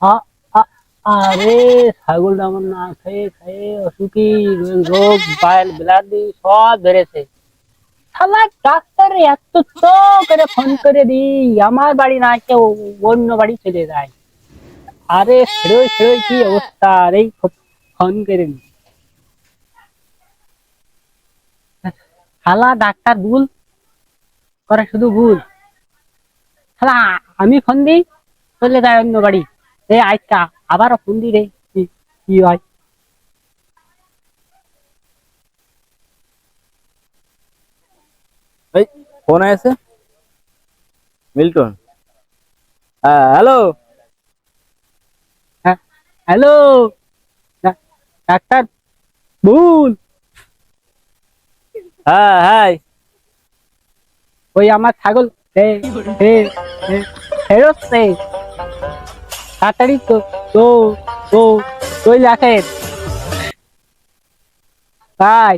আ- আ- আরে ছাগলটা আমার না খেয়ে খেয়ে অসুখী রোগ ব্লাডি সব বেড়েছে। শালা ডাক্তার এত তো করে ফোন করে দিই, আমার বাড়ি না কেউ অন্য বাড়ি চলে যায়। আরে ছেড়ে ছেড়ে কি অবস্থা, আর এই ফোন করে নি। শালা ডাক্তার ভুল করে, শুধু ভুল। শালা আমি ফোন দিই, চলে যায় অন্য বাড়ি। আজকা আবারও ফোন দি রে, কি কি হয়। এই ফোন আছে মিল্টন। হ্যাঁ হ্যালো। হ্যাঁ, হ্যালো ডাক্তার ভুল। হ্যাঁ হ্যাঁ। ওই আমার ছাগল ফেরত দে, তাড়াতাড়ি তো তো তো চলে আসেন ভাই।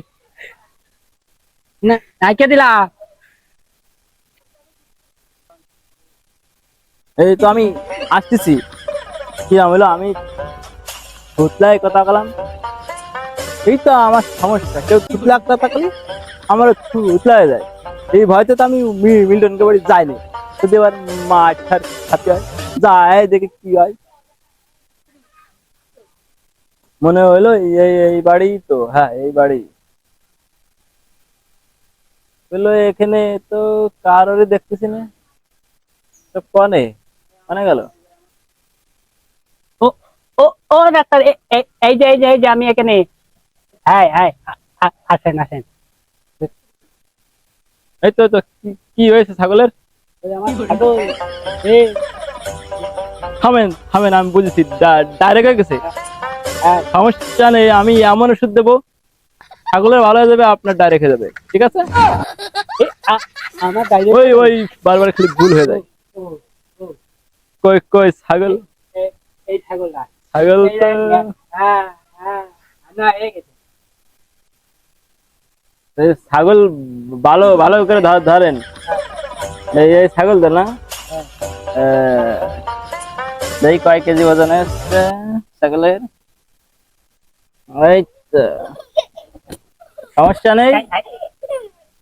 না নাইকে দিলাম। এই তো আমি আসতেছি। কি হলো, আমি থুতলাই কথা বললাম। এই তো আমার সমস্যা, কেউ থুতলা কথা বলি আমার থুতলাই যায়। এই ভয়তে তো আমি মিল্টনকে বাড়ি যাইনি। যদি এবার মাঠ খাতে হয়, যায় দেখে কি হয়। মনে হইলো এই এই বাড়ি তো, হ্যাঁ এই বাড়ি বললো। এখানে তো কারোরই দেখতেছি না। তো কনে কনে গেল? ও ও ও ডাক্তার, এই যে আমি এখানে। হ্যাঁ হ্যাঁ, আসেন আসেন। এই তো তো কি কি হয়েছে ছাগলের? ওই আমার ছাগল এ, থামেন থামেন, আমি বুঝেছি, ডাইরেক্ট হয়ে গেছে। হ্যাঁ, সমস্যা নেই, আমি এমন ওষুধ দেবো ছাগলের ভালো হয়ে যাবে, আপনার ডাইরেক্ট হয়ে যাবে, ঠিক আছে? আমার ডাইরেক্ট ওই হবে। ওই বারবার খালি ভুল হয়ে ও যায়। ও ও কই কই ছাগল? এই ছাগলটা। ছাগল তো হ্যাঁ হ্যাঁ, না এই গেছে। এই ছাগল ভালো ভালো করে ধরেন। এই এই ছাগল তো না? হ্যাঁ, দেখি কয় কেজি ওজন আছে ছাগলের। ওই তো, সমস্যা নেই।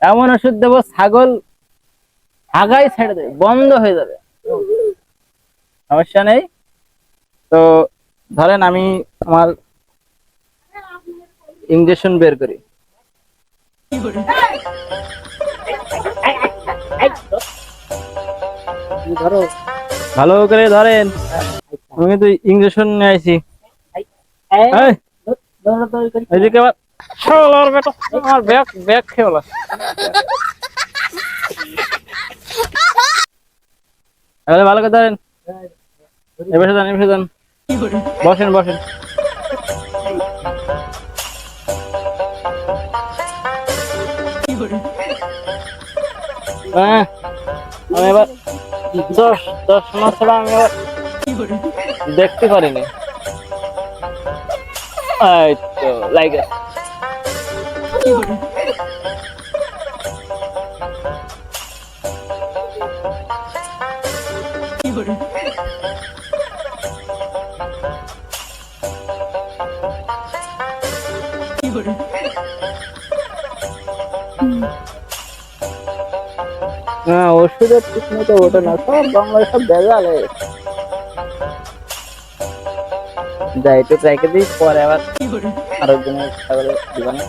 এমন ওষুধ দেবো ছাগল আগাই ছেড়ে দেবে, বন্ধ হয়ে যাবে, সমস্যা নেই। তো ধরেন আমি আমার ইঞ্জেকশন বের করি। তুমি ধরো। ভালো করে ধরেন, আমি কিন্তু ইঞ্জেকশন নিয়ে আইছি। এই, এই, ধরো ধরো করে। এদিকে আবার শালার বেটা, আমার ব্যাগ ব্যাগ খেয়ে গেল। তাহলে ভালো করে ধরেন। এবার যান, এবার যান, বসেন বসেন। হ্যাঁ, আমি এবার 10 10 মাস ছাড়া আমি এবার দেখতে পারিনি। এই তো লাইগে। হ্যাঁ, ওষুধের ঠিক মতো ওঠে না, সব বাংলায় সব ভেজাল। যাই একটু রেখে দিই, পরে আবার আরেকজনের ছাগলের দোকানে।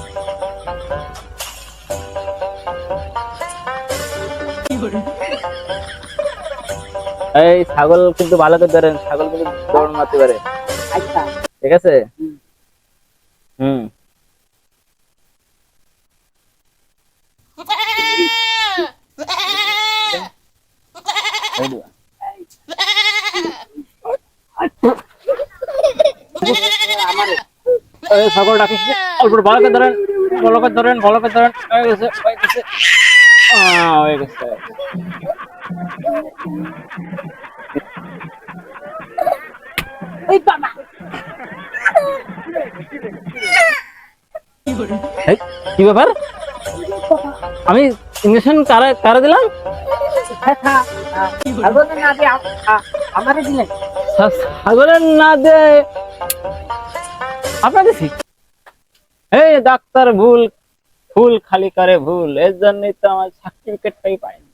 এই ছাগল কিন্তু ভালো করে ধরেন, ছাগল কিন্তু দৌড় মারতে পারে, আচ্ছা। ঠিক আছে? হুম। হুম। এই দিবা। আমারে এই ছাগল ডাকিস নে, অল্প ভালো করে ধরেন, ভালো করে ধরেন, ভালো করে ধরেন। হয়ে গেছে হয়ে গেছে। হয়ে গেছে। এই বাবা। এই, কি ব্যাপার? আমি ইঞ্জেকশন কারে কারে দিলাম? ছাগলের না দিয়ে আমারে দিলেন। ছাগলের না দে আপনার দিছি। এই ডাক্তার ভুল ফুল খালি করে ভুল, এর জন্যই তো আমার সার্টিফিকেটটাই পাইনি।